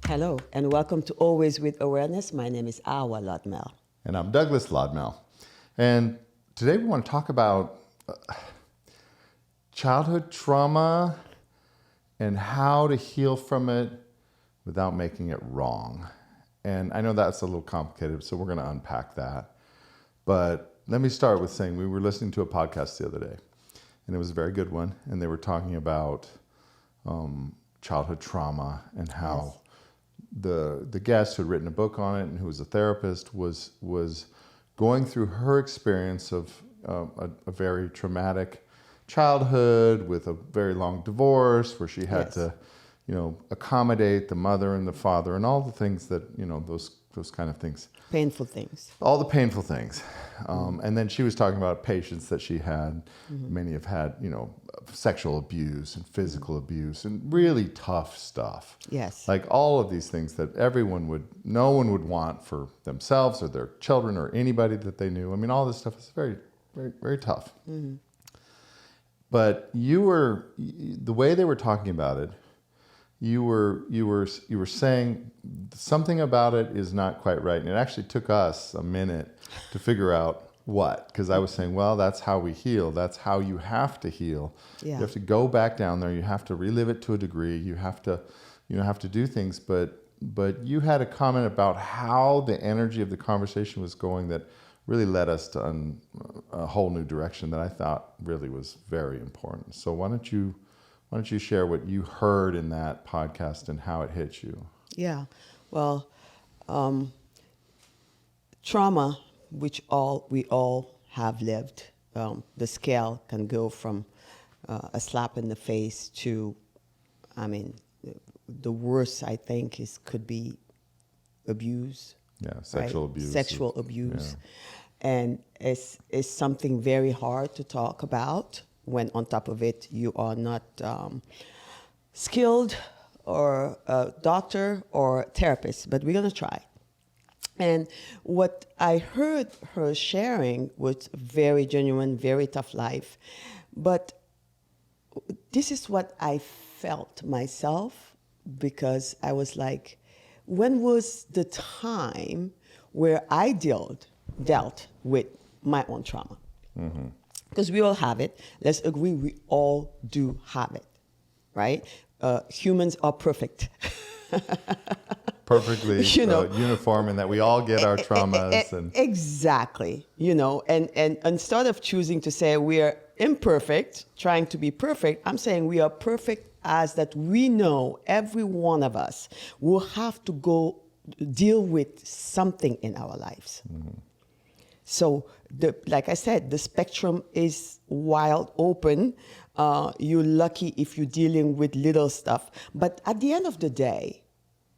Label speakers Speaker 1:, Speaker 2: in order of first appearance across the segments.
Speaker 1: Hello, and welcome to Always with Awareness. My name is Awa Lodmel.
Speaker 2: And I'm Douglas Lodmel. And today we want to talk about childhood trauma and how to heal from it without making it wrong. And I know that's a little complicated, so we're going to unpack that. But let me start with saying we were listening to a podcast the other day, and it was a very good one. And they were talking about childhood trauma and how the guest who had written a book on it and who was a therapist was going through her experience of a very traumatic childhood with a very long divorce where she had to, accommodate the mother and the father and all the things that, those kind of things.
Speaker 1: Painful things.
Speaker 2: All the painful things. And then she was talking about patients that she had. Mm-hmm. Many have had, sexual abuse and physical abuse and really tough stuff.
Speaker 1: Yes.
Speaker 2: Like all of these things that no one would want for themselves or their children or anybody that they knew. I mean, all this stuff is very, very, very tough. Mm-hmm. But the way they were talking about it, you were saying something about it is not quite right. And it actually took us a minute to figure out what, because I was saying, well, that's how we heal. That's how you have to heal. Yeah. You have to go back down there. You have to relive it to a degree. You have to do things. But you had a comment about how the energy of the conversation was going that really led us to a whole new direction that I thought really was very important. So why don't you share what you heard in that podcast and how it hit you?
Speaker 1: Yeah, well, trauma, which we all have lived. The scale can go from a slap in the face to, the worst I think could be abuse.
Speaker 2: Yeah, sexual abuse.
Speaker 1: Sexual abuse. Yeah. And it's something very hard to talk about when on top of it you are not skilled or a doctor or therapist, but we're going to try. And what I heard her sharing was very genuine, very tough life. But this is what I felt myself, because I was like, when was the time where I dealt with my own trauma? Mm-hmm. Because we all have it. Let's agree, we all do have it, right? Humans are perfect.
Speaker 2: Perfectly uniform, and that we all get our traumas.
Speaker 1: Exactly. And instead of choosing to say we are imperfect, trying to be perfect, I'm saying we are perfect as that we know every one of us will have to go deal with something in our lives. Mm-hmm. So, like I said, the spectrum is wide open. You're lucky if you're dealing with little stuff. But at the end of the day,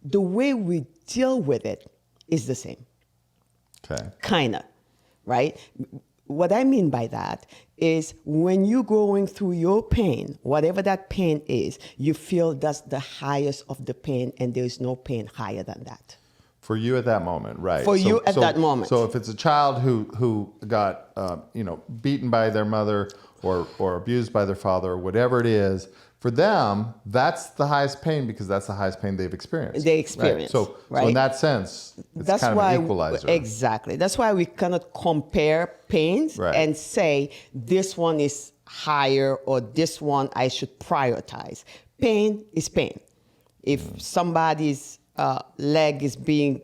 Speaker 1: the way we deal with it is the same.
Speaker 2: Okay.
Speaker 1: Kinda, right? What I mean by that is when you're going through your pain, whatever that pain is, you feel that's the highest of the pain, and there is no pain higher than that.
Speaker 2: For you at that moment, right?
Speaker 1: For you at that moment.
Speaker 2: So if it's a child who got beaten by their mother or abused by their father or whatever it is, for them that's the highest pain because that's the highest pain they've experienced.
Speaker 1: Right? So
Speaker 2: in that sense, it's kind of an equalizer.
Speaker 1: Exactly. That's why we cannot compare pains and say this one is higher or this one I should prioritize. Pain is pain. If somebody's leg is being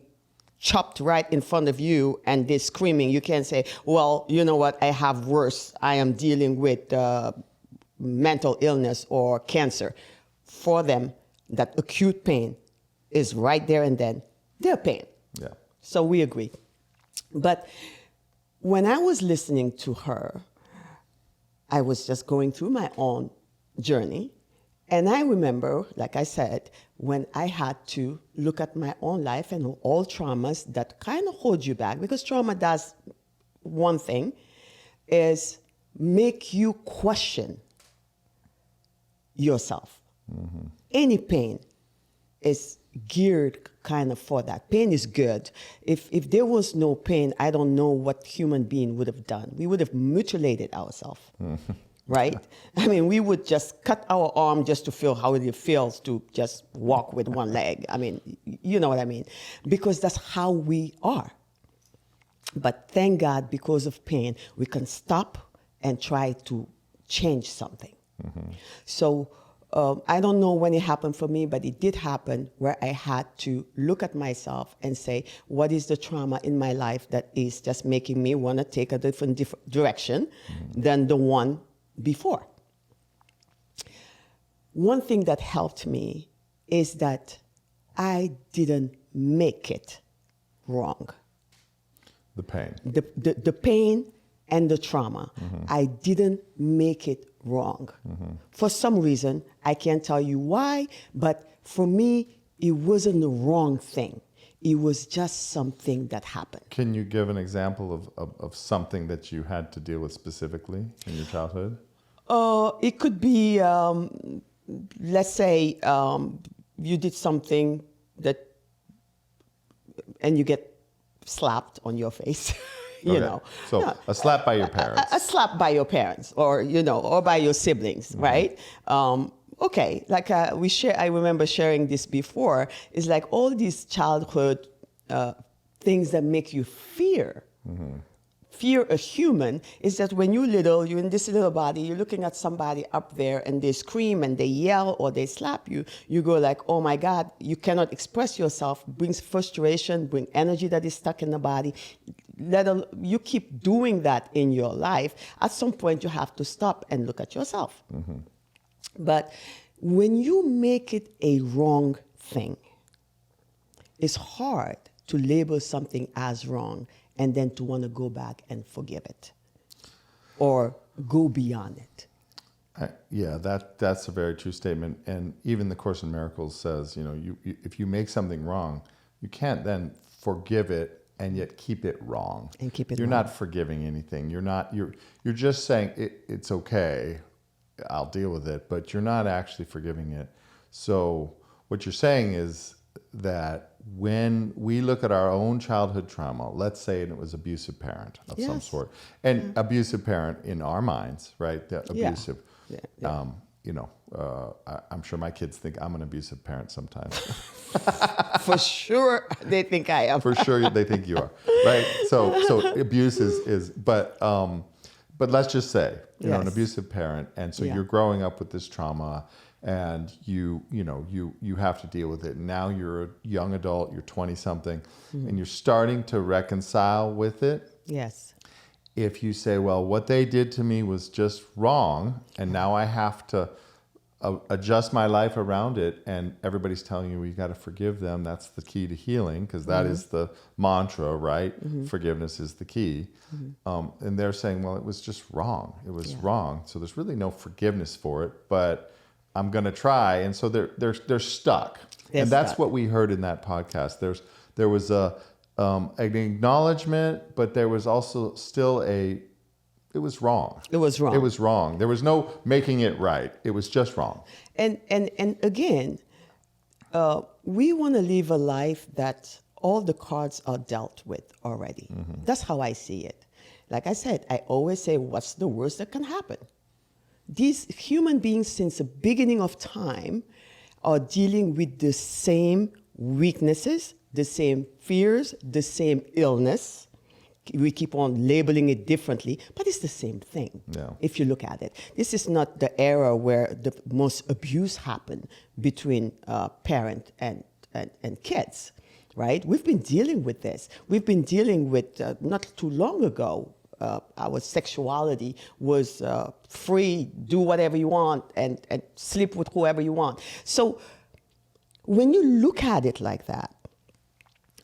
Speaker 1: chopped right in front of you and they're screaming, you can't say, well, you know what, I have worse. I am dealing with mental illness or cancer. For them, that acute pain is right there and then their pain.
Speaker 2: Yeah.
Speaker 1: So we agree. But when I was listening to her, I was just going through my own journey. And I remember, like I said, when I had to look at my own life and all traumas that kind of hold you back, because trauma does one thing, is make you question yourself. Mm-hmm. Any pain is geared kind of for that. Pain is good. If there was no pain, I don't know what human being would have done. We would have mutilated ourselves. Mm-hmm. right? I mean, we would just cut our arm just to feel how it feels to just walk with one leg. I mean, you know what I mean? Because that's how we are. But thank God, because of pain, we can stop and try to change something. So I don't know when it happened for me, but it did happen where I had to look at myself and say, what is the trauma in my life that is just making me want to take a different direction than the one before? One thing that helped me is that I didn't make it wrong.
Speaker 2: The pain.
Speaker 1: The pain and the trauma. I didn't make it wrong. For some reason, I can't tell you why, but for me, it wasn't the wrong thing. It was just something that happened.
Speaker 2: Can you give an example of something that you had to deal with specifically in your childhood?
Speaker 1: It could be, let's say, you did something and you get slapped on your face. You know,
Speaker 2: so a slap by your parents.
Speaker 1: A slap by your parents, or or by your siblings, right? Okay, like I remember sharing this before. It's like all these childhood things that make you fear. Fear a human is that when you're little, you're in this little body, you're looking at somebody up there and they scream and they yell or they slap you, you go like, oh my God, you cannot express yourself, brings frustration, bring energy that is stuck in the body. You keep doing that in your life, at some point you have to stop and look at yourself. But when you make it a wrong thing, it's hard to label something as wrong and then to want to go back and forgive it or go beyond it.
Speaker 2: Yeah, that's a very true statement. And even the Course in Miracles says, you if you make something wrong, you can't then forgive it and yet keep it wrong.
Speaker 1: And keep it
Speaker 2: You're
Speaker 1: wrong.
Speaker 2: not forgiving anything. You're just saying it's okay, I'll deal with it, but you're not actually forgiving it. So what you're saying is that when we look at our own childhood trauma, let's say it was abusive parent of some sort, and abusive parent in our minds, right? The abusive.
Speaker 1: Yeah.
Speaker 2: I'm sure my kids think I'm an abusive parent sometimes.
Speaker 1: For sure, they think I am.
Speaker 2: For sure, they think you are, right? So abuse is, but let's just say, an abusive parent, and so you're growing up with this trauma, and you have to deal with it. And now you're a young adult, you're 20-something, and you're starting to reconcile with it.
Speaker 1: Yes.
Speaker 2: If you say, well, what they did to me was just wrong, and now I have to adjust my life around it, and everybody's telling you got to forgive them. That's the key to healing, because that is the mantra, right? Forgiveness is the key. And they're saying, well, it was just wrong. It was wrong. So there's really no forgiveness for it, but I'm going to try. And so they're stuck. And that's what we heard in that podcast. There was an acknowledgement, but there was also still it was wrong.
Speaker 1: It was wrong.
Speaker 2: It was wrong. There was no making it right. It was just wrong.
Speaker 1: And again, we want to live a life that all the cards are dealt with already. That's how I see it. Like I said, I always say, what's the worst that can happen? These human beings, since the beginning of time, are dealing with the same weaknesses, the same fears, the same illness. We keep on labeling it differently, but it's the same thing.
Speaker 2: Yeah.
Speaker 1: If you look at it. This is not the era where the most abuse happened between parent and kids, right? We've been dealing with this. We've been dealing with, not too long ago, our sexuality was free, do whatever you want, and sleep with whoever you want. So when you look at it like that,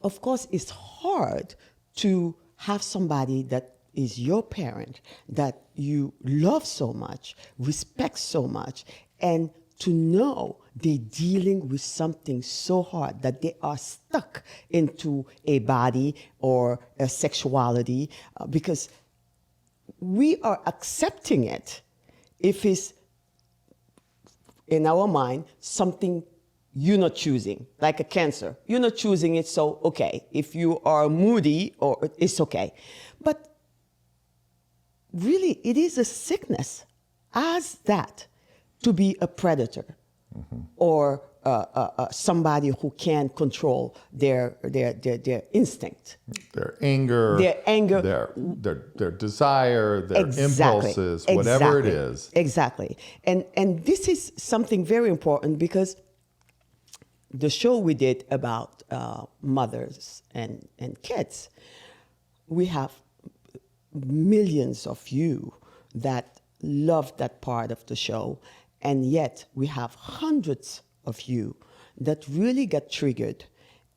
Speaker 1: of course, it's hard to have somebody that is your parent, that you love so much, respect so much, and to know they're dealing with something so hard that they are stuck into a body or a sexuality, because we are accepting it if it's, in our mind, something you're not choosing, like a cancer. You're not choosing it, so okay. If you are moody, or it's okay. But really, it is a sickness. as that to be a predator or somebody who can't control their instinct,
Speaker 2: Their anger, their desire, their impulses, whatever it is.
Speaker 1: Exactly. And this is something very important because the show we did about mothers and kids, we have millions of you that love that part of the show, and yet we have hundreds of you that really get triggered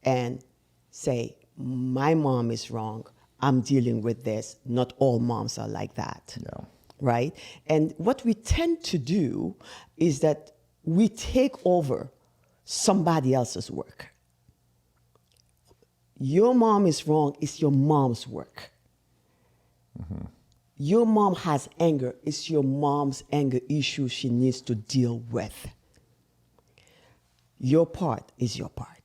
Speaker 1: and say, my mom is wrong, I'm dealing with this. Not all moms are like that.
Speaker 2: Yeah.
Speaker 1: Right? And what we tend to do is that we take over somebody else's work. Your mom is wrong, it's your mom's work. Mm-hmm. Your mom has anger, it's your mom's anger issue she needs to deal with. Your part is your part.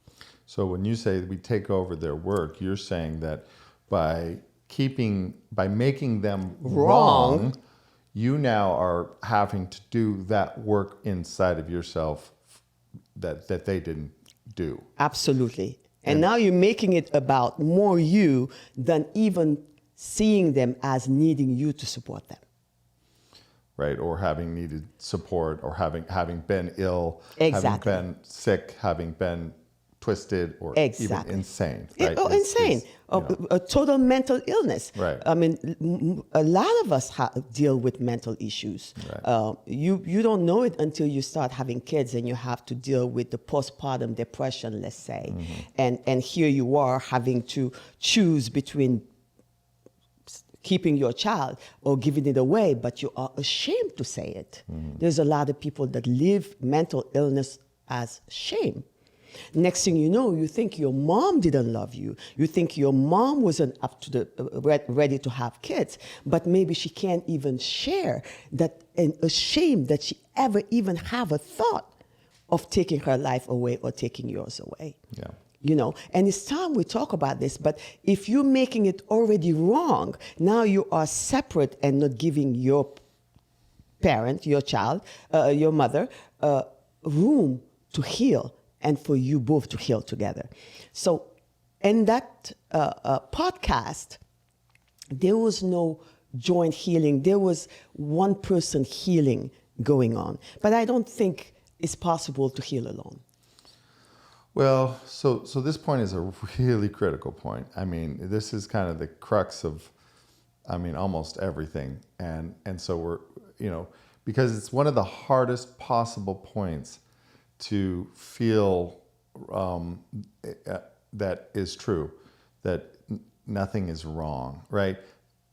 Speaker 2: So when you say we take over their work, you're saying that by making them wrong, you now are having to do that work inside of yourself that they didn't do.
Speaker 1: Absolutely. And now you're making it about more you than even seeing them as needing you to support them.
Speaker 2: Right, or having needed support, or having been ill,
Speaker 1: Exactly.
Speaker 2: having been sick, having been twisted, or even insane.
Speaker 1: Right? Insane. A total mental illness.
Speaker 2: Right.
Speaker 1: I mean, a lot of us deal with mental issues.
Speaker 2: Right.
Speaker 1: You don't know it until you start having kids and you have to deal with the postpartum depression, let's say. Mm-hmm. And here you are having to choose between keeping your child or giving it away, but you are ashamed to say it. Mm-hmm. There's a lot of people that live mental illness as shame. Next thing you know, you think your mom didn't love you. You think your mom wasn't up to the ready to have kids, but maybe she can't even share that, and ashamed that she ever even have a thought of taking her life away or taking yours away.
Speaker 2: Yeah.
Speaker 1: You know, and it's time we talk about this, but if you're making it already wrong, now you are separate and not giving your parent, your child, your mother, room to heal and for you both to heal together. So in that podcast, there was no joint healing. There was one person healing going on. But I don't think it's possible to heal alone.
Speaker 2: Well, so this point is a really critical point. I mean, this is kind of the crux of, I mean, almost everything. And so we're, because it's one of the hardest possible points to feel that is true, that nothing is wrong, right?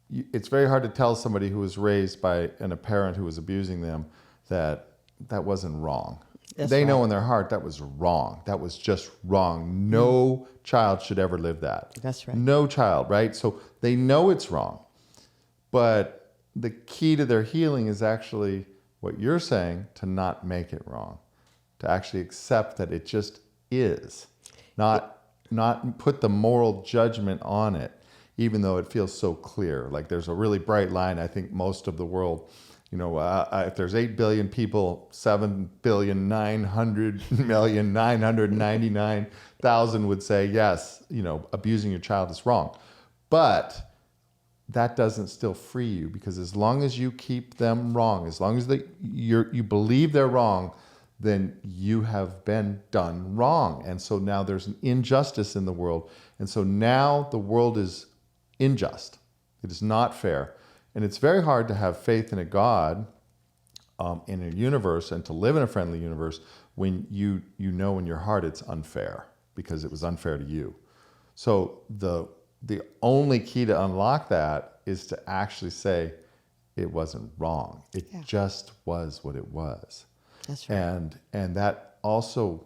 Speaker 2: It's very hard to tell somebody who was raised by a parent who was abusing them that wasn't wrong. They know in their heart that was wrong. That was just wrong. No child should ever live that.
Speaker 1: That's right.
Speaker 2: No child, right? So they know it's wrong. But the key to their healing is actually what you're saying, to not make it wrong, to actually accept that it just is, not put the moral judgment on it, even though it feels so clear. Like there's a really bright line. I think most of the world, if there's 8 billion people, 7,900,999,000 would say, yes, abusing your child is wrong. But that doesn't still free you, because as long as you keep them wrong, as long as you believe they're wrong, then you have been done wrong. And so now there's an injustice in the world. And so now the world is unjust. It is not fair. And it's very hard to have faith in a God, in a universe, and to live in a friendly universe when you know in your heart it's unfair, because it was unfair to you. So the only key to unlock that is to actually say it wasn't wrong. It just was what it was.
Speaker 1: That's right.
Speaker 2: And that also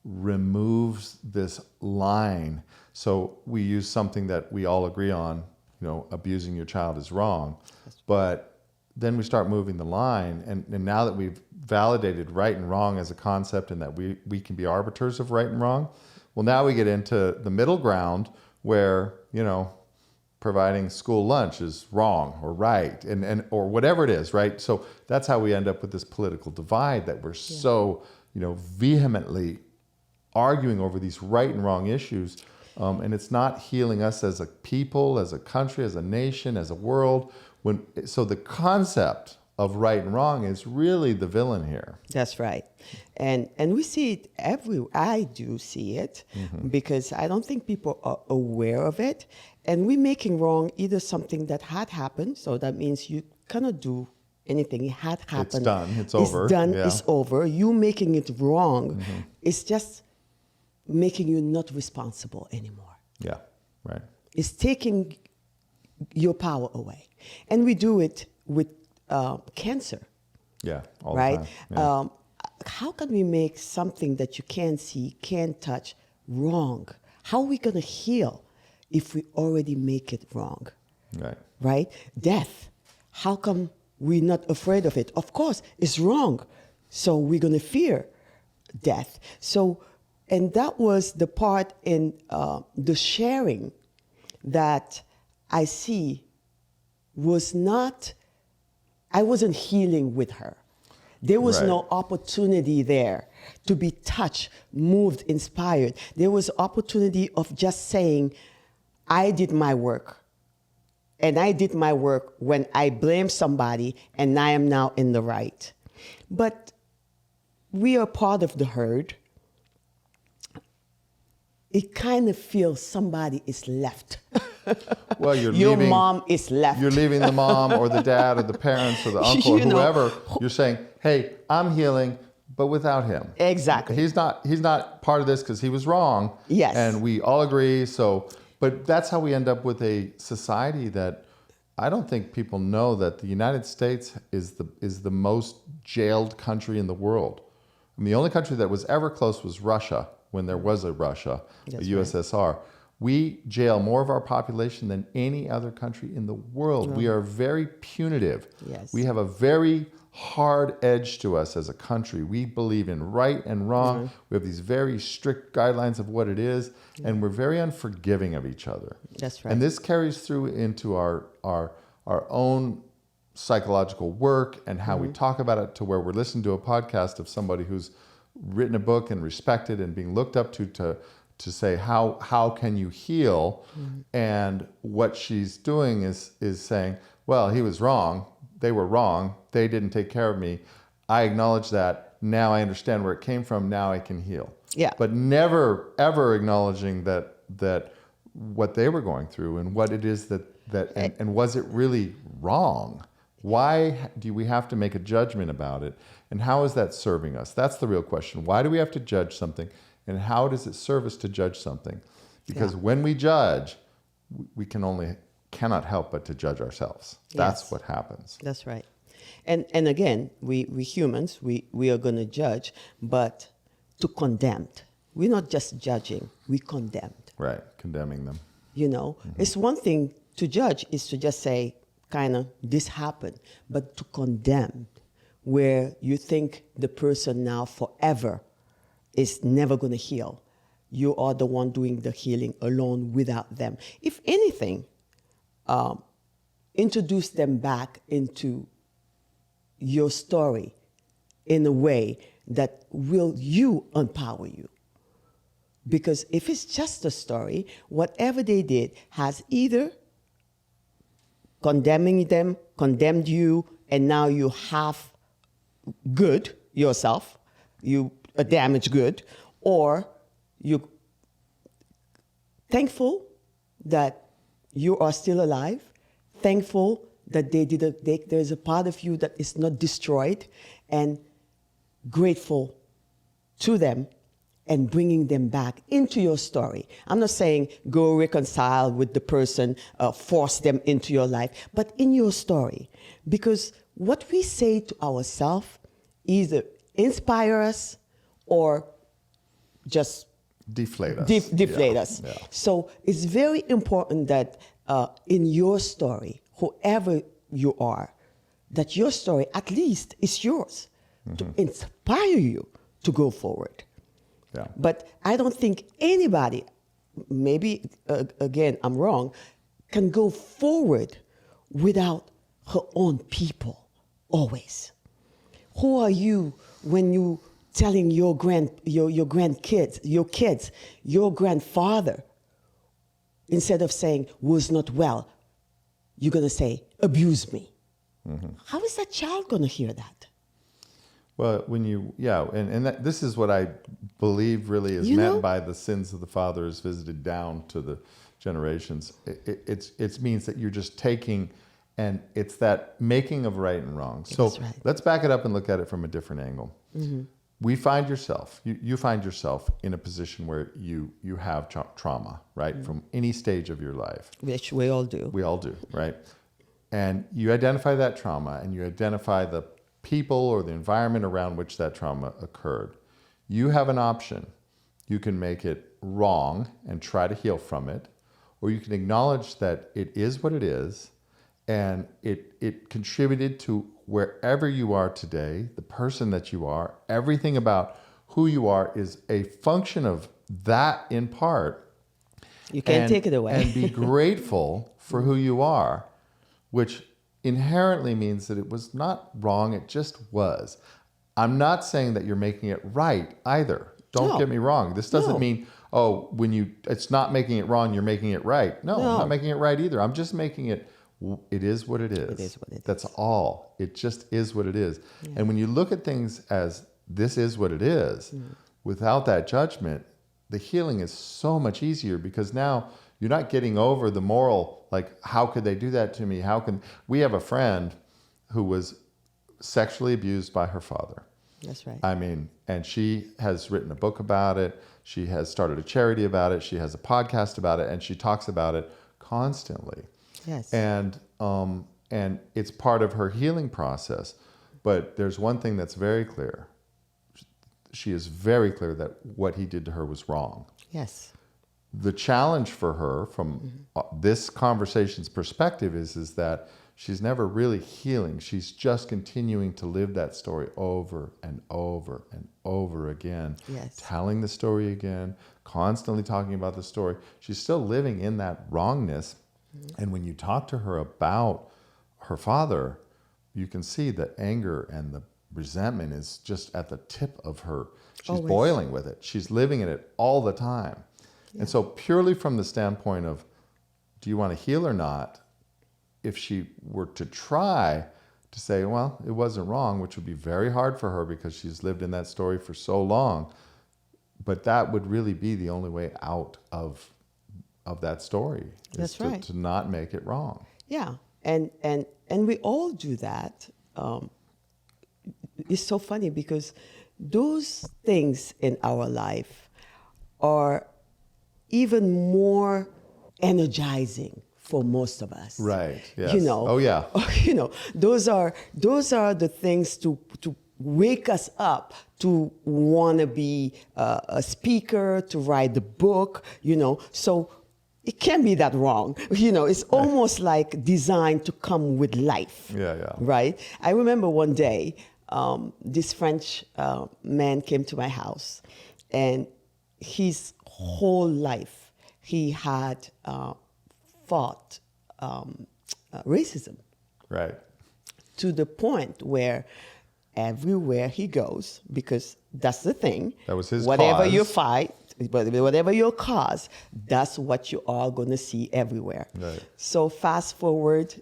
Speaker 2: removes this line. So we use something that we all agree on, abusing your child is wrong. But then we start moving the line. And now that we've validated right and wrong as a concept, and that we can be arbiters of right and wrong, well, now we get into the middle ground where, providing school lunch is wrong or right, and or whatever it is, right? So that's how we end up with this political divide, that we're so, vehemently arguing over these right and wrong issues, and it's not healing us as a people, as a country, as a nation, as a world. So the concept of right and wrong is really the villain here.
Speaker 1: That's right. And we see it I do see it, because I don't think people are aware of it. And we're making wrong either something that had happened, so that means you cannot do anything. It had happened.
Speaker 2: It's done. It's over.
Speaker 1: It's done.
Speaker 2: Yeah.
Speaker 1: It's over. You making it wrong, it's just making you not responsible anymore.
Speaker 2: Yeah, right.
Speaker 1: It's taking your power away. And we do it with cancer.
Speaker 2: Yeah, all
Speaker 1: Right?
Speaker 2: the time. Yeah.
Speaker 1: How can we make something that you can't see, can't touch, wrong? How are we going to heal if we already make it wrong?
Speaker 2: Right.
Speaker 1: Right? Death. How come we're not afraid of it? Of course, it's wrong. So we're going to fear death. So, and that was the part in the sharing that I see was not, I wasn't healing with her. There was
Speaker 2: Right.
Speaker 1: no opportunity there to be touched, moved, inspired. There was opportunity of just saying, I did my work. And I did my work when I blamed somebody, and I am now in the right. But we are part of the herd. It kind of feels somebody is left.
Speaker 2: Well, you're
Speaker 1: Your
Speaker 2: leaving,
Speaker 1: mom is left.
Speaker 2: You're leaving the mom or the dad or the parents or the uncle or
Speaker 1: You know.
Speaker 2: whoever. You're saying, hey, I'm healing, but without him.
Speaker 1: Exactly.
Speaker 2: He's not part of this because he was wrong.
Speaker 1: Yes.
Speaker 2: And we all agree. So, but that's how we end up with a society that I don't think people know that the United States is the most jailed country in the world. I mean, the only country that was ever close was Russia, when there was a Russia,
Speaker 1: That's
Speaker 2: a USSR. We jail more of our population than any other country in the world. We are very punitive.
Speaker 1: Yes.
Speaker 2: We have a very hard edge to us as a country. We believe in right and wrong. We have these very strict guidelines of what it is, and we're very unforgiving of each other.
Speaker 1: That's right.
Speaker 2: And this carries through into our own psychological work and how we talk about it, to where we're listening to a podcast of somebody who's written a book and respected and being looked up to say how can you heal, and what she's doing is saying, well, he was wrong, they were wrong, they didn't take care of me, I acknowledge that, now I understand where it came from, now I can heal.
Speaker 1: Yeah.
Speaker 2: But never ever acknowledging that what they were going through and what it is and was it really wrong? Why do we have to make a judgment about it? And how is that serving us? That's the real question. Why do we have to judge something? And how does it serve us to judge something? Because when we judge, we cannot help but to judge ourselves. That's
Speaker 1: Yes.
Speaker 2: what happens.
Speaker 1: That's right. And again, we humans, we are going to judge, but to condemn. We're not just judging, we condemned.
Speaker 2: Right, condemning them.
Speaker 1: You know, it's one thing to judge is to just say, kind of, this happened, but to condemn, where you think the person now forever is never going to heal. You are the one doing the healing alone without them. If anything, introduce them back into your story in a way that will empower you. Because if it's just a story, whatever they did has either condemned you, and now you have good yourself, you a damaged good, or you thankful that you are still alive, thankful that there's a part of you that is not destroyed, and grateful to them and bringing them back into your story. I'm not saying go reconcile with the person, force them into your life, but in your story. Because what we say to ourselves either inspire us or just
Speaker 2: Deflate us.
Speaker 1: deflate
Speaker 2: Yeah,
Speaker 1: us.
Speaker 2: yeah.
Speaker 1: So it's very important that in your story, whoever you are, that your story at least is yours to inspire you to go forward.
Speaker 2: Yeah.
Speaker 1: But I don't think anybody, maybe again I'm wrong, can go forward without her own people, always. Who are you when you telling your grandkids, your grandfather, instead of saying, was not well, you're going to say, abuse me. Mm-hmm. How is that child going to hear that?
Speaker 2: Well, this is what I believe really is meant by the sins of the father is visited down to the generations. It means that you're just taking, and it's that making of right and wrong. So let's back it up and look at it from a different angle. Mm-hmm. You find yourself in a position where you have trauma, right? Mm-hmm. From any stage of your life.
Speaker 1: Which we all do.
Speaker 2: We all do, right? And you identify that trauma and you identify the people or the environment around which that trauma occurred. You have an option. You can make it wrong and try to heal from it, or you can acknowledge that it is what it is and it contributed to wherever you are today, the person that you are, everything about who you are is a function of that in part.
Speaker 1: You can't take it away.
Speaker 2: And be grateful for who you are, which inherently means that it was not wrong, it just was. I'm not saying that you're making it right either. Don't get me wrong. This doesn't mean, it's not making it wrong, you're making it right. No, I'm not making it right either. I'm just making it is what it is.
Speaker 1: It is what it
Speaker 2: That's all. It just is what it is. Yeah. And when you look at things as this is what it is, without that judgment, the healing is so much easier because now you're not getting over the moral, like, how could they do that to me? We have a friend who was sexually abused by her father.
Speaker 1: That's right.
Speaker 2: I mean, and she has written a book about it. She has started a charity about it. She has a podcast about it, and she talks about it constantly.
Speaker 1: Yes.
Speaker 2: And it's part of her healing process. But there's one thing that's very clear. She is very clear that what he did to her was wrong.
Speaker 1: Yes.
Speaker 2: The challenge for her from this conversation's perspective is that she's never really healing. She's just continuing to live that story over and over and over again.
Speaker 1: Yes.
Speaker 2: Telling the story again, constantly talking about the story. She's still living in that wrongness. And when you talk to her about her father, you can see the anger and the resentment is just at the tip of her. She's
Speaker 1: Always.
Speaker 2: boiling with it. She's living in it all the time. Yeah. And so purely from the standpoint of, do you want to heal or not? If she were to try to say, well, it wasn't wrong, which would be very hard for her because she's lived in that story for so long, but that would really be the only way out of that story.
Speaker 1: That's right.
Speaker 2: To not make it wrong.
Speaker 1: Yeah, and we all do that. It's so funny because those things in our life are even more energizing for most of us.
Speaker 2: Right. Yes.
Speaker 1: Oh yeah. Those are the things to wake us up to want to be a speaker, to write the book. So it can't be that wrong. It's almost like designed to come with life.
Speaker 2: Yeah.
Speaker 1: Right. I remember one day, this French man came to my house, and his whole life he had fought racism.
Speaker 2: Right.
Speaker 1: To the point where everywhere he goes, because that's the thing.
Speaker 2: That was his
Speaker 1: whatever
Speaker 2: cause.
Speaker 1: you fight, whatever your cause, that's what you are going to see everywhere.
Speaker 2: Right.
Speaker 1: So fast forward,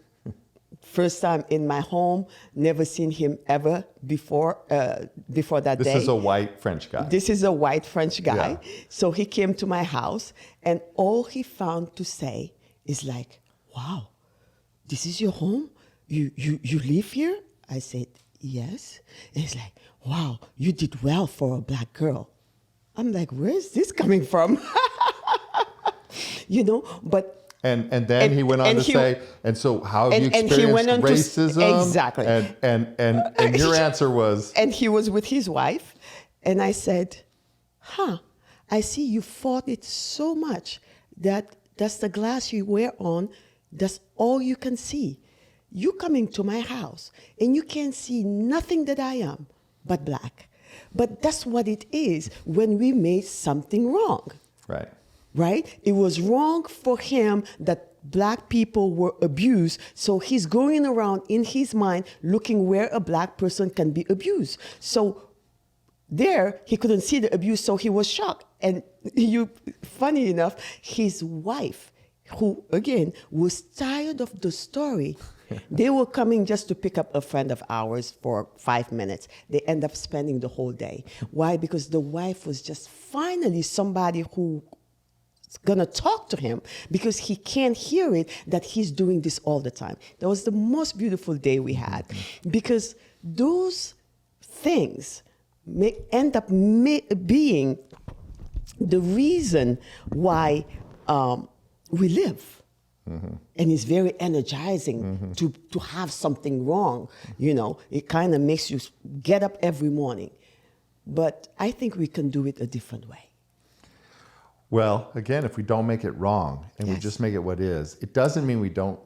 Speaker 1: first time in my home, never seen him ever before that day.
Speaker 2: This is a white French guy.
Speaker 1: This is a white French guy.
Speaker 2: Yeah.
Speaker 1: So he came to my house, and all he found to say is like, wow, this is your home? You live here? I said, yes. And he's like, wow, you did well for a black girl. I'm like, where is this coming from? But...
Speaker 2: And then he went on to say, and so how have you experienced racism?
Speaker 1: Exactly.
Speaker 2: And your answer was?
Speaker 1: And he was with his wife. And I said, I see you fought it so much that that's the glass you wear on. That's all you can see. You coming to my house and you can't see nothing that I am but black. But that's what it is when we made something wrong.
Speaker 2: Right.
Speaker 1: Right? It was wrong for him that black people were abused. So he's going around in his mind looking where a black person can be abused. So there, he couldn't see the abuse, so he was shocked. And funny enough, his wife, who again was tired of the story, they were coming just to pick up a friend of ours for 5 minutes. They end up spending the whole day. Why? Because the wife was just finally somebody who gonna talk to him, because he can't hear it that he's doing this all the time. That was the most beautiful day we had, because those things may end up being the reason why we live. Mm-hmm. And it's very energizing to have something wrong. It kind of makes you get up every morning. But I think we can do it a different way.
Speaker 2: Well, again, if we don't make it wrong and we just make it what is, it doesn't mean we don't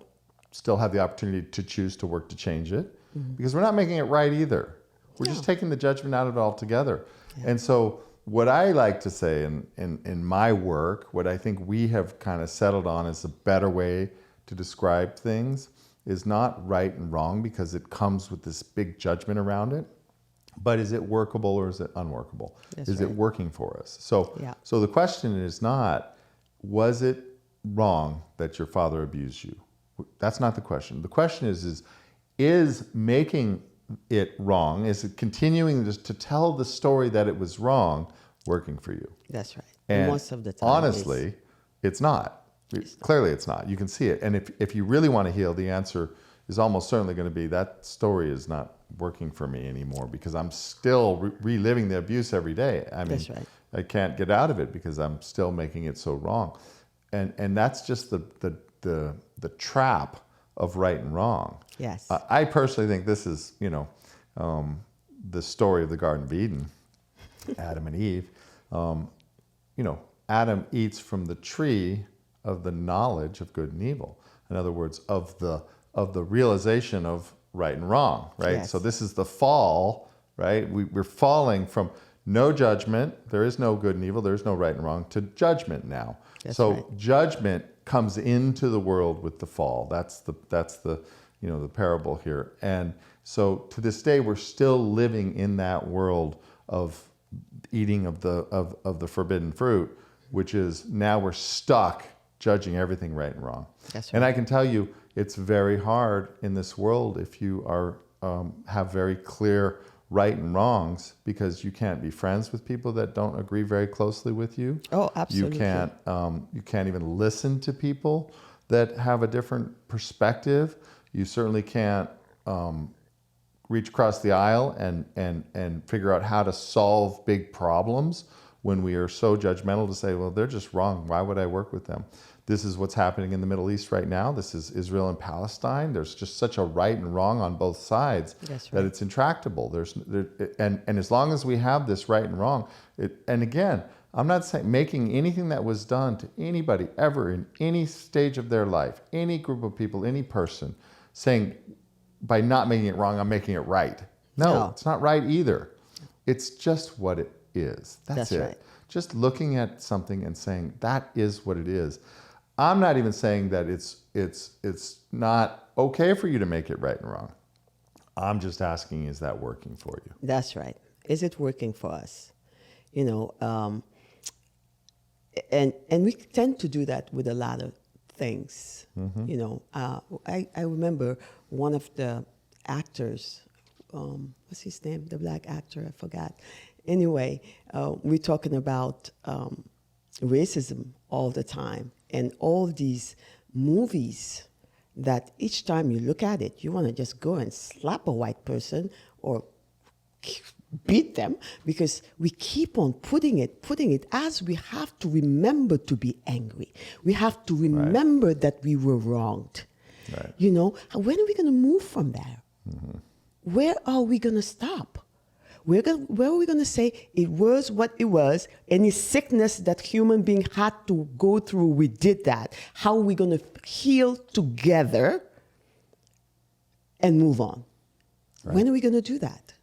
Speaker 2: still have the opportunity to choose to work to change it, because we're not making it right either. We're just taking the judgment out of it altogether. Yeah. And so what I like to say in my work, what I think we have kind of settled on as a better way to describe things is not right and wrong, because it comes with this big judgment around it. But is it workable or is it unworkable? Is it working for us? So the question is not, was it wrong that your father abused you? That's not the question. The question is making it wrong? Is it continuing just to tell the story that it was wrong working for you?
Speaker 1: That's right.
Speaker 2: And
Speaker 1: most of the time,
Speaker 2: honestly, it's not. Clearly, it's not. You can see it. And if you really want to heal, the answer is almost certainly going to be that story is not working for me anymore, because I'm still reliving the abuse every day. I mean,
Speaker 1: that's right.
Speaker 2: I can't get out of it because I'm still making it so wrong. And that's just the trap of right and wrong.
Speaker 1: Yes.
Speaker 2: I personally think this is, the story of the Garden of Eden, Adam and Eve. Adam eats from the tree of the knowledge of good and evil. In other words, of the realization of right and wrong, right?
Speaker 1: Yes.
Speaker 2: So this is the fall, right? We're falling from no judgment, there is no good and evil, there is no right and wrong, to judgment now. That's right. Judgment comes into the world with the fall. That's the the parable here. And so to this day, we're still living in that world of eating of the forbidden fruit, which is now we're stuck judging everything right and wrong.
Speaker 1: That's right.
Speaker 2: And I can tell you, it's very hard in this world if you are have very clear right and wrongs, because you can't be friends with people that don't agree very closely with you.
Speaker 1: Oh, absolutely.
Speaker 2: You can't even listen to people that have a different perspective. You certainly can't reach across the aisle and figure out how to solve big problems when we are so judgmental to say, well, they're just wrong. Why would I work with them? This is what's happening in the Middle East right now. This is Israel and Palestine. There's just such a right and wrong on both sides that it's intractable. And as long as we have this right and wrong, and again, I'm not saying making anything that was done to anybody ever in any stage of their life, any group of people, any person, saying by not making it wrong, I'm making it right. No, it's not right either. It's just what it is. That's it. Right. Just looking at something and saying that is what it is. I'm not even saying that it's not okay for you to make it right and wrong. I'm just asking, is that working for you?
Speaker 1: That's right. Is it working for us? And we tend to do that with a lot of things. I remember one of the actors, what's his name? The black actor, I forgot. Anyway, we're talking about racism all the time, and all these movies that each time you look at it, you want to just go and slap a white person or beat them, because we keep on putting it as we have to remember to be angry. We have to remember that we were wronged. Right. When are we going to move from there? Mm-hmm. Where are we going to stop? Where are we going to say it was what it was? Any sickness that human being had to go through, we did that. How are we going to heal together and move on? Right. When are we going to do that?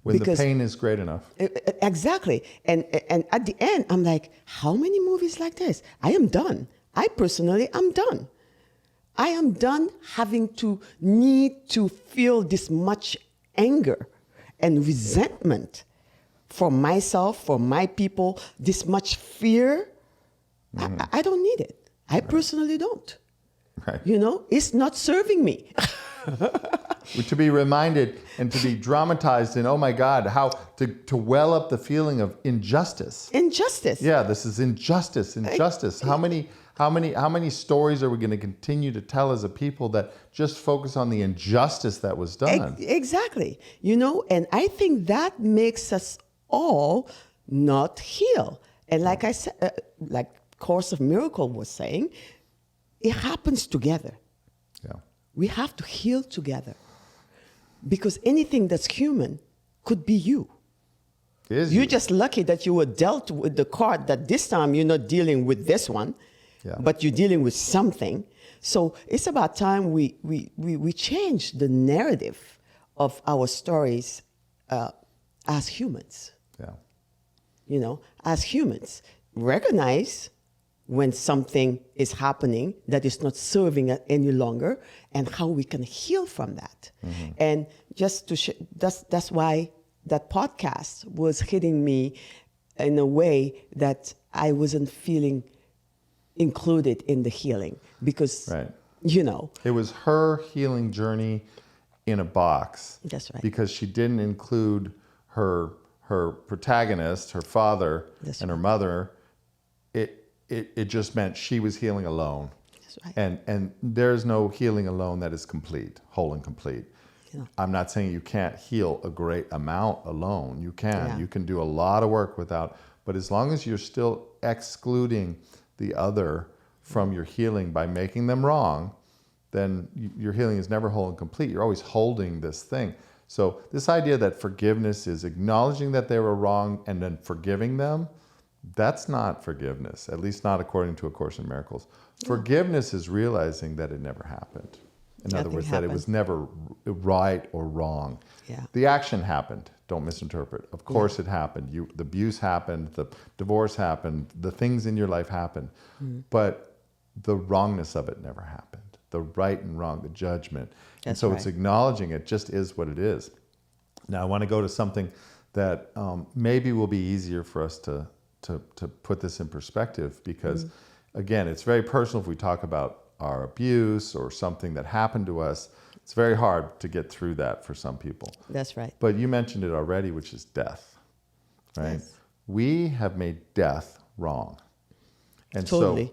Speaker 2: When the pain is great enough.
Speaker 1: Exactly. And at the end, I'm like, how many movies like this? I am done. I personally am done. I am done having to need to feel this much anger and resentment for myself, for my people, this much fear. I don't need it. I personally don't.
Speaker 2: Right.
Speaker 1: You know, it's not serving me.
Speaker 2: To be reminded and to be dramatized in, oh my God, how to well up the feeling of injustice.
Speaker 1: Injustice.
Speaker 2: Yeah, this is injustice. How many stories are we going to continue to tell as a people that just focus on the injustice that was done?
Speaker 1: Exactly. You know, and I think that makes us all not heal. And like I said, like Course of Miracle was saying, it happens together.
Speaker 2: Yeah.
Speaker 1: We have to heal together. Because anything that's human could be you. You're just lucky that you were dealt with the card that this time you're not dealing with this one, but you're dealing with something. So it's about time we change the narrative of our stories as humans.
Speaker 2: Yeah.
Speaker 1: You know, as humans, recognize when something is happening that is not serving us any longer, and how we can heal from that. And just to that's why that podcast was hitting me in a way that I wasn't feeling included in the healing, because you know,
Speaker 2: it was her healing journey in a box.
Speaker 1: That's right.
Speaker 2: Because she didn't include her protagonist, her father, and her mother. It just meant she was healing alone. That's right. And there's no healing alone that is complete, whole and complete. Yeah. I'm not saying you can't heal a great amount alone. You can. Yeah. You can do a lot of work without, but as long as you're still excluding the other from your healing by making them wrong, then your healing is never whole and complete. You're always holding this thing. So this idea that forgiveness is acknowledging that they were wrong and then forgiving them, that's not forgiveness, at least not according to A Course in Miracles. Yeah. Forgiveness is realizing that it never happened. In other words, that it was never right or wrong. Yeah. The action happened. Don't misinterpret. Of course it happened. The abuse happened, the divorce happened, the things in your life happened. But the wrongness of it never happened. The right and wrong, the judgment. And so it's acknowledging it just is what it is. Now I want to go to something that maybe will be easier for us to put this in perspective, because again, it's very personal. If we talk about our abuse or something that happened to us, it's very hard to get through that for some people.
Speaker 1: That's right.
Speaker 2: But you mentioned it already, which is death, right? Yes. We have made death wrong. And so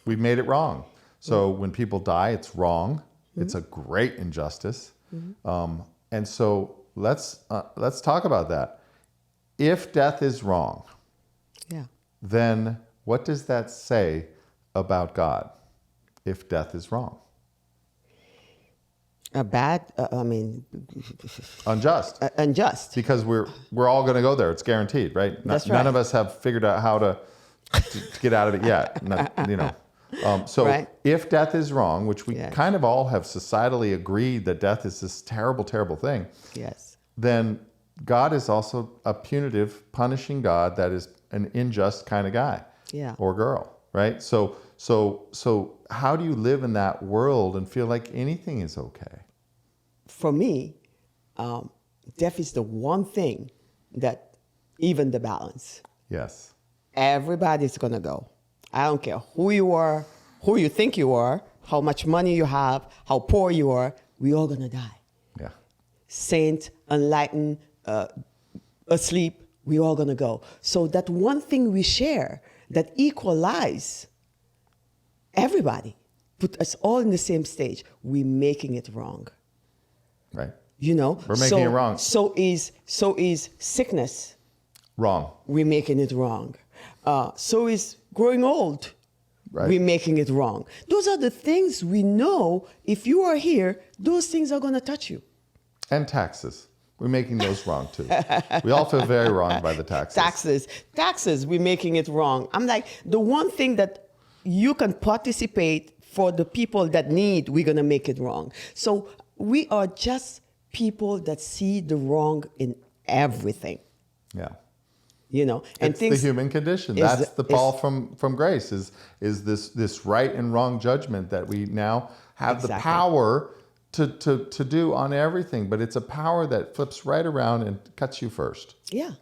Speaker 2: we've made it wrong. So when people die, it's wrong. It's a great injustice. And so let's talk about that. If death is wrong, then what does that say about God? If death is wrong, unjust.
Speaker 1: Unjust.
Speaker 2: Because we're all going to go there. It's guaranteed, right?
Speaker 1: That's right.
Speaker 2: None of us have figured out how to get out of it yet. You know. If death is wrong, which we kind of all have societally agreed that death is this terrible, terrible thing. Yes. Then God is also a punitive, punishing God that is an unjust kind of guy or girl, right? So how do you live in that world and feel like anything is okay?
Speaker 1: For me, death is the one thing that even the balance.
Speaker 2: Yes.
Speaker 1: Everybody's going to go. I don't care who you are, who you think you are, how much money you have, how poor you are, we all going to die. Yeah. Saint, enlightened, asleep, we all going to go. So that one thing we share that equalize everybody, put us all in the same stage, we're making it wrong.
Speaker 2: Right.
Speaker 1: You know?
Speaker 2: We're making it wrong.
Speaker 1: So is sickness.
Speaker 2: Wrong.
Speaker 1: We're making it wrong. So is growing old. Right. We're making it wrong. Those are the things we know, if you are here, those things are going to touch you.
Speaker 2: And taxes. We're making those wrong too. We all feel very wrong by the taxes.
Speaker 1: Taxes, we're making it wrong. I'm like, the one thing that you can participate for the people that need, we're going to make it wrong. So we are just people that see the wrong in everything.
Speaker 2: Yeah.
Speaker 1: And
Speaker 2: It's the human condition. That's the fall from grace is this right and wrong judgment that we now have the
Speaker 1: Exactly.
Speaker 2: power to do on everything. But it's a power that flips right around and cuts you first.
Speaker 1: Yeah.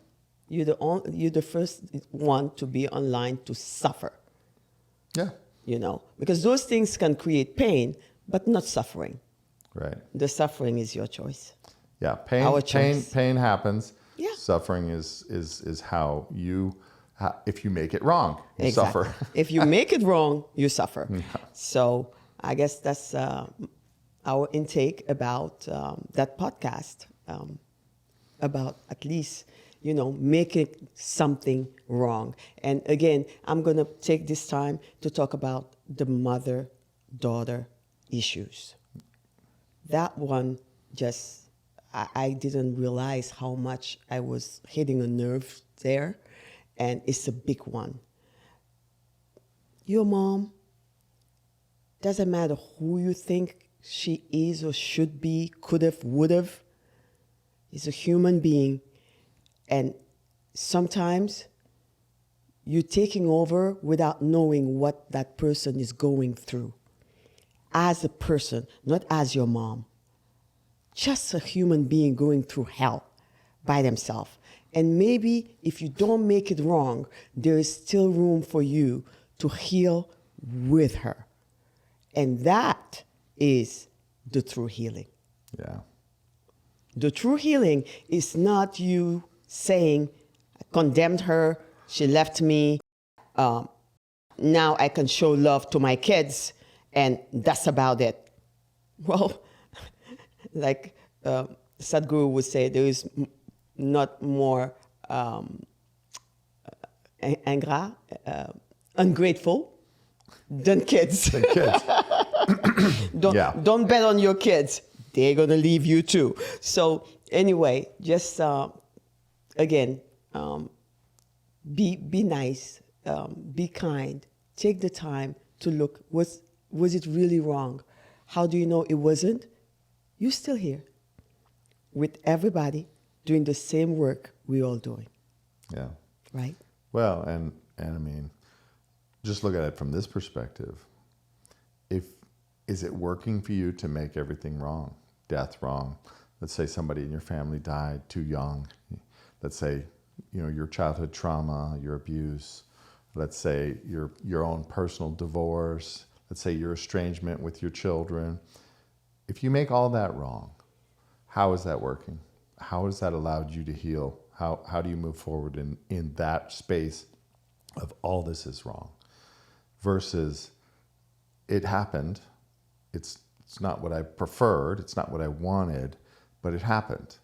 Speaker 1: You're the first one to be online to suffer,
Speaker 2: Yeah.
Speaker 1: because those things can create pain, but not suffering.
Speaker 2: Right.
Speaker 1: The suffering is your choice.
Speaker 2: Yeah. Pain.
Speaker 1: Our
Speaker 2: Pain.
Speaker 1: choice.
Speaker 2: Pain happens.
Speaker 1: Yeah.
Speaker 2: Suffering is how if you make it wrong, you
Speaker 1: Exactly.
Speaker 2: suffer.
Speaker 1: If you make it wrong, you suffer. So I guess that's our intake about that podcast, about at least, making something wrong. And again, I'm going to take this time to talk about the mother-daughter issues. That one I didn't realize how much I was hitting a nerve there, and it's a big one. Your mom, doesn't matter who you think she is or should be, could have, would have, is a human being. And sometimes you're taking over without knowing what that person is going through. As a person, not as your mom. Just a human being going through hell by themselves. And maybe if you don't make it wrong, there is still room for you to heal with her. And that is the true healing.
Speaker 2: Yeah.
Speaker 1: The true healing is not you saying, I condemned her, she left me, now I can show love to my kids, and that's about it. Well, like Sadhguru would say, there is not more ungrateful than kids.
Speaker 2: The kids.
Speaker 1: Don't bet on your kids. They're going to leave you too. So anyway, just again, be nice, be kind. Take the time to look. Was it really wrong? How do you know it wasn't? You're still here with everybody doing the same work we're all doing.
Speaker 2: Yeah.
Speaker 1: Right?
Speaker 2: Well, and I mean, just look at it from this perspective. Is it working for you to make everything wrong? Death wrong. Let's say somebody in your family died too young. Let's say, your childhood trauma, your abuse. Let's say your own personal divorce. Let's say your estrangement with your children. If you make all that wrong, how is that working? How has that allowed you to heal? How do you move forward in that space of all this is wrong? Versus it happened. It's not what I preferred. It's not what I wanted, but it happened.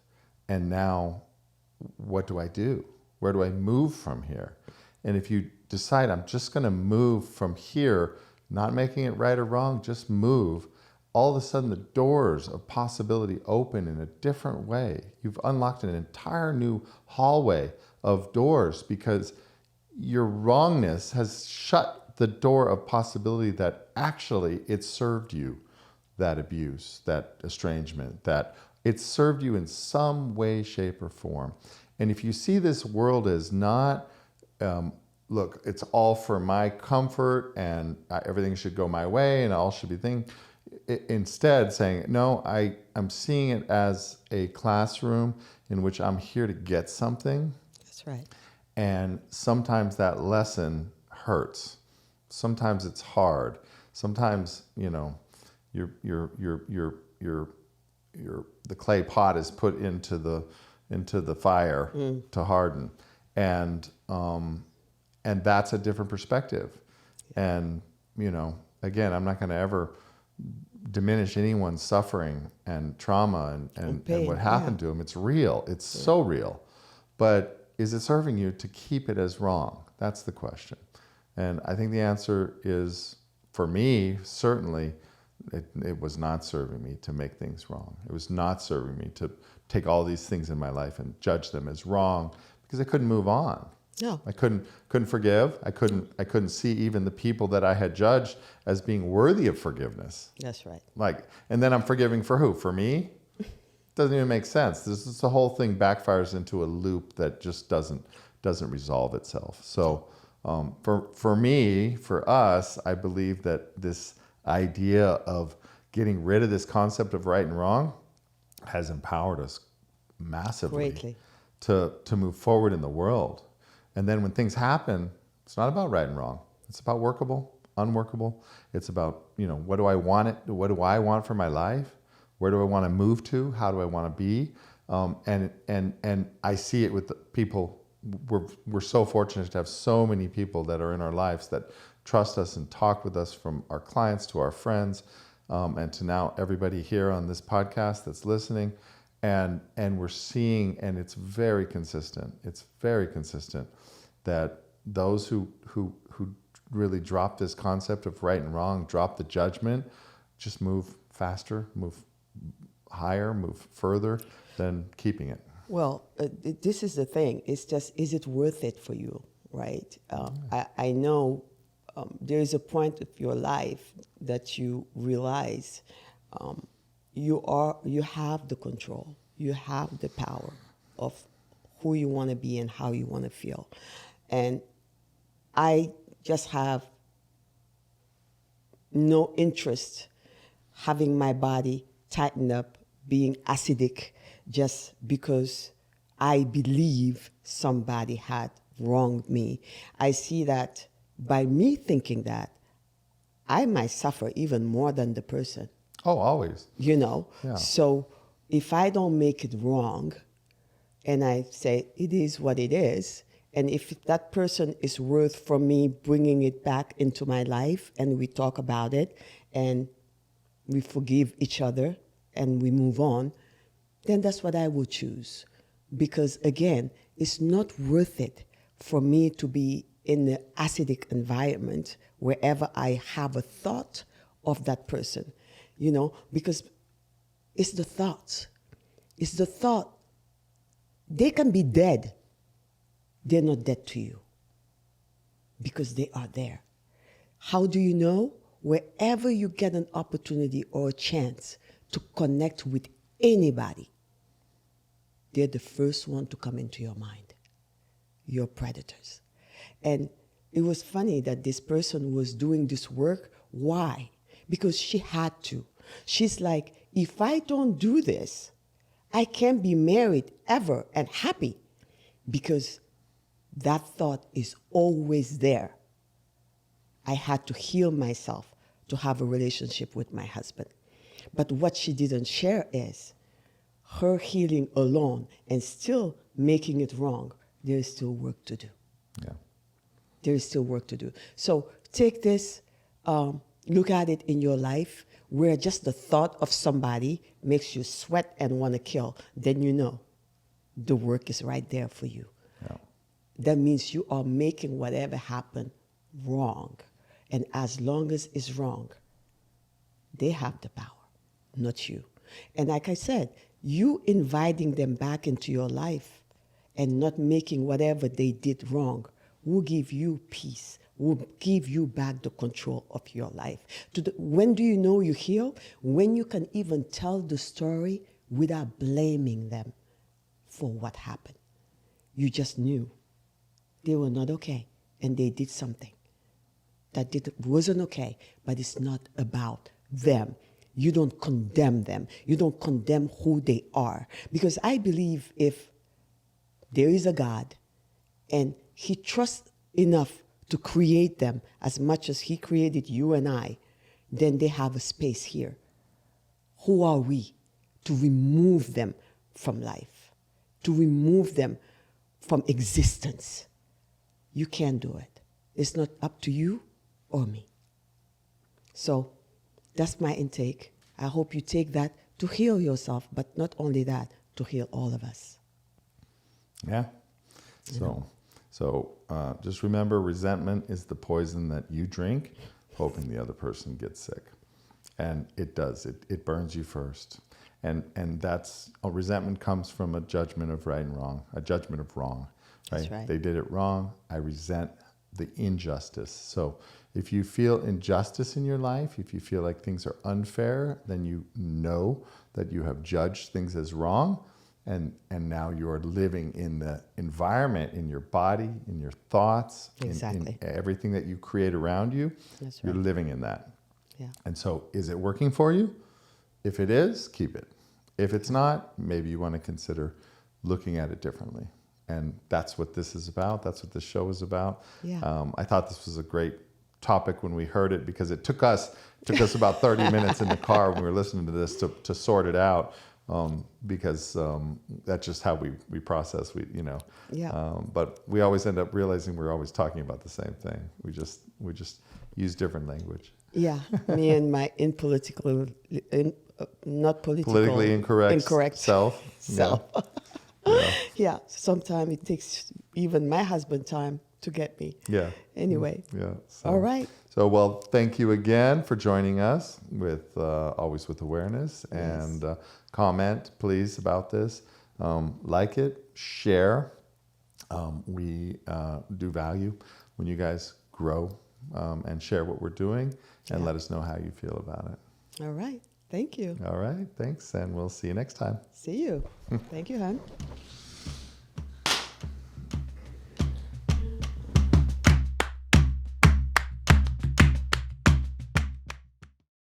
Speaker 2: And now what do I do? Where do I move from here? And if you decide I'm just going to move from here, not making it right or wrong, just move, all of a sudden the doors of possibility open in a different way. You've unlocked an entire new hallway of doors because your wrongness has shut the door of possibility that actually it served you, that abuse, that estrangement, that it served you in some way, shape, or form. And if you see this world as not, look, it's all for my comfort and everything should go my way and all should be things, instead saying, no, I'm seeing it as a classroom in which I'm here to get something.
Speaker 1: That's right.
Speaker 2: And sometimes that lesson hurts. Sometimes it's hard. Sometimes, the clay pot is put into the fire to harden, and that's a different perspective. And again, I'm not going to ever diminish anyone's suffering and trauma and what happened to them. It's real. It's so real. But is it serving you to keep it as wrong? That's the question. And I think the answer is, for me, certainly, it was not serving me to make things wrong. It was not serving me to take all these things in my life and judge them as wrong because I couldn't move on.
Speaker 1: No.
Speaker 2: I couldn't forgive. I couldn't see even the people that I had judged as being worthy of forgiveness.
Speaker 1: That's right.
Speaker 2: And then I'm forgiving for who? For me? Doesn't even make sense. The whole thing backfires into a loop that just doesn't doesn't resolve itself. So for me, for us, I believe that this idea of getting rid of this concept of right and wrong has empowered us massively
Speaker 1: Greatly.
Speaker 2: to move forward in the world. And then when things happen, it's not about right and wrong. It's about workable, unworkable. It's about, what do I want for my life? Where do I want to move to? How do I want to be? And I see it with the people. We're so fortunate to have so many people that are in our lives that trust us and talk with us, from our clients to our friends, and to now everybody here on this podcast that's listening. And we're seeing, and it's very consistent. It's very consistent that those who really drop this concept of right and wrong, drop the judgment, just move faster, move higher, move further than keeping it.
Speaker 1: Well, this is the thing. It's just, is it worth it for you, right? I know there is a point of your life that you realize you have the control, you have the power of who you want to be and how you want to feel. And I just have no interest having my body tighten up, being acidic, just because I believe somebody had wronged me. I see that by me thinking that, I might suffer even more than the person.
Speaker 2: Oh, always.
Speaker 1: Yeah.
Speaker 2: So
Speaker 1: if I don't make it wrong, and I say it is what it is, and if that person is worth for me bringing it back into my life, and we talk about it, and we forgive each other, and we move on, then that's what I will choose. Because again, it's not worth it for me to be in an acidic environment wherever I have a thought of that person, because it's the thoughts. It's the thought. They can be dead. They're not dead to you because they are there. How do you know? Wherever you get an opportunity or a chance to connect with anybody, they're the first one to come into your mind. Your predators. And it was funny that this person was doing this work. Why? Because she had to. She's like, if I don't do this, I can't be married ever and happy, because that thought is always there. I had to heal myself to have a relationship with my husband. But what she didn't share is her healing alone and still making it wrong. There is still work to do.
Speaker 2: Yeah.
Speaker 1: There is still work to do. So take this, look at it in your life where just the thought of somebody makes you sweat and want to kill. Then you know the work is right there for you.
Speaker 2: Yeah.
Speaker 1: That means you are making whatever happened wrong. And as long as it's wrong, they have the power, not you. And like I said, you inviting them back into your life and not making whatever they did wrong will give you peace, will give you back the control of your life. When do you know you heal? When you can even tell the story without blaming them for what happened. You just knew they were not okay and they did something that wasn't okay, but it's not about them. You don't condemn them. You don't condemn who they are. Because I believe if there is a God and he trusts enough to create them as much as he created you and I, then they have a space here. Who are we to remove them from life, to remove them from existence? You can't do it. It's not up to you or me. So that's my intake. I hope you take that to heal yourself, but not only that, to heal all of us.
Speaker 2: Yeah. So just remember, resentment is the poison that you drink, hoping the other person gets sick. And it does. It burns you first. And that's, resentment comes from a judgment of right and wrong, a judgment of wrong. Right?
Speaker 1: That's right.
Speaker 2: They did it wrong. I resent the injustice. So if you feel injustice in your life, if you feel like things are unfair, then you know that you have judged things as wrong. and now you're living in the environment, in your body, in your thoughts,
Speaker 1: Exactly.
Speaker 2: in everything that you create around you.
Speaker 1: That's
Speaker 2: You're
Speaker 1: right.
Speaker 2: living in that.
Speaker 1: Yeah.
Speaker 2: And so, is it working for you? If it is, keep it. If it's not, maybe you want to consider looking at it differently. And that's what this is about. That's what this show is about.
Speaker 1: Yeah.
Speaker 2: I thought this was a great topic when we heard it, because it took us about 30 minutes in the car when we were listening to this to sort it out, because that's just how we process.
Speaker 1: Yeah.
Speaker 2: But we always end up realizing we're always talking about the same thing. We just use different language.
Speaker 1: Yeah, me and my not political,
Speaker 2: Politically incorrect self.
Speaker 1: self.
Speaker 2: Yeah.
Speaker 1: Yeah, sometimes it takes even my husband time to get me.
Speaker 2: Yeah.
Speaker 1: Anyway.
Speaker 2: Yeah. So,
Speaker 1: All right.
Speaker 2: So, well, thank you again for joining us with Always with Awareness. And comment, please, about this. Like it, share. We do value when you guys grow and share what we're doing, and let us know how you feel about it.
Speaker 1: All right. Thank you.
Speaker 2: All right. Thanks. And we'll see you next time.
Speaker 1: See you. Thank you, hon.